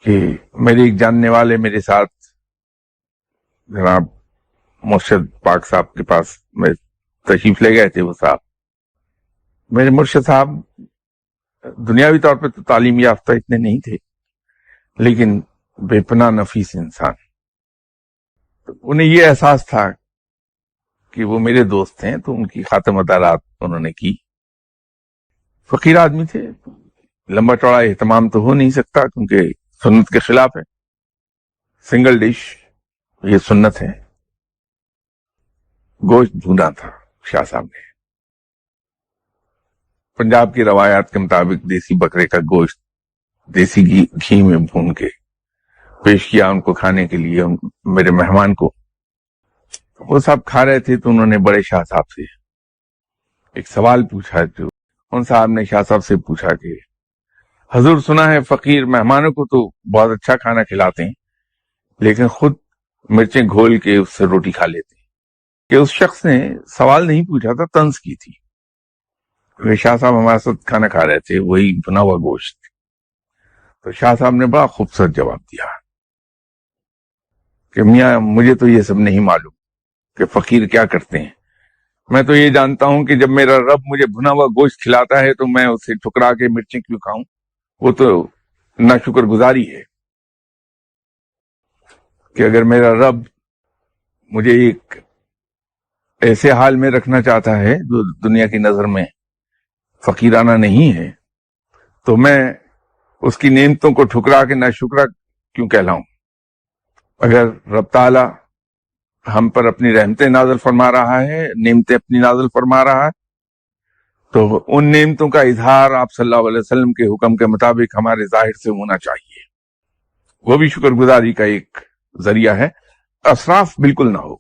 کہ میرے ایک جاننے والے میرے ساتھ جناب مرشد پاک صاحب کے پاس میں تشریف لے گئے تھے. وہ صاحب میرے مرشد صاحب دنیاوی طور پہ تو تعلیم یافتہ اتنے نہیں تھے، لیکن بے پناہ نفیس انسان. انہیں یہ احساس تھا کہ وہ میرے دوست ہیں تو ان کی خاتم مدارات انہوں نے کی. فقیر آدمی تھے، لمبا چوڑا اہتمام تو ہو نہیں سکتا کیونکہ سنت کے خلاف ہے. سنگل ڈش یہ سنت ہے. گوشت بھونا تھا شاہ صاحب نے، پنجاب کی روایات کے مطابق دیسی بکرے کا گوشت دیسی گھی میں بھون کے پیش کیا ان کو کھانے کے لیے، میرے مہمان کو. وہ سب کھا رہے تھے تو انہوں نے بڑے شاہ صاحب سے ایک سوال پوچھا. جو ان صاحب نے شاہ صاحب سے پوچھا کہ حضور سنا ہے فقیر مہمانوں کو تو بہت اچھا کھانا کھلاتے ہیں لیکن خود مرچیں گھول کے اس سے روٹی کھا لیتے ہیں. کہ اس شخص نے سوال نہیں پوچھا تھا، طنز کی تھی. شاہ صاحب ہمارے ساتھ کھانا کھا رہے تھے، وہی بنا ہوا گوشت. تو شاہ صاحب نے بڑا خوبصورت جواب دیا کہ میاں مجھے تو یہ سب نہیں معلوم کہ فقیر کیا کرتے ہیں. میں تو یہ جانتا ہوں کہ جب میرا رب مجھے بھنا ہوا گوشت کھلاتا ہے تو میں اسے ٹھکرا کے مرچیں کیوں کھاؤں؟ وہ تو ناشکر گزاری ہے. کہ اگر میرا رب مجھے ایک ایسے حال میں رکھنا چاہتا ہے جو دنیا کی نظر میں فقیرانہ نہیں ہے تو میں اس کی نعمتوں کو ٹھکرا کے ناشکرا کیوں کہلاؤں؟ اگر رب تعالی ہم پر اپنی رحمتیں نازل فرما رہا ہے، نعمتیں اپنی نازل فرما رہا ہے، تو ان نعمتوں کا اظہار آپ صلی اللہ علیہ وسلم کے حکم کے مطابق ہمارے ظاہر سے ہونا چاہیے. وہ بھی شکر گزاری کا ایک ذریعہ ہے. اسراف بالکل نہ ہو.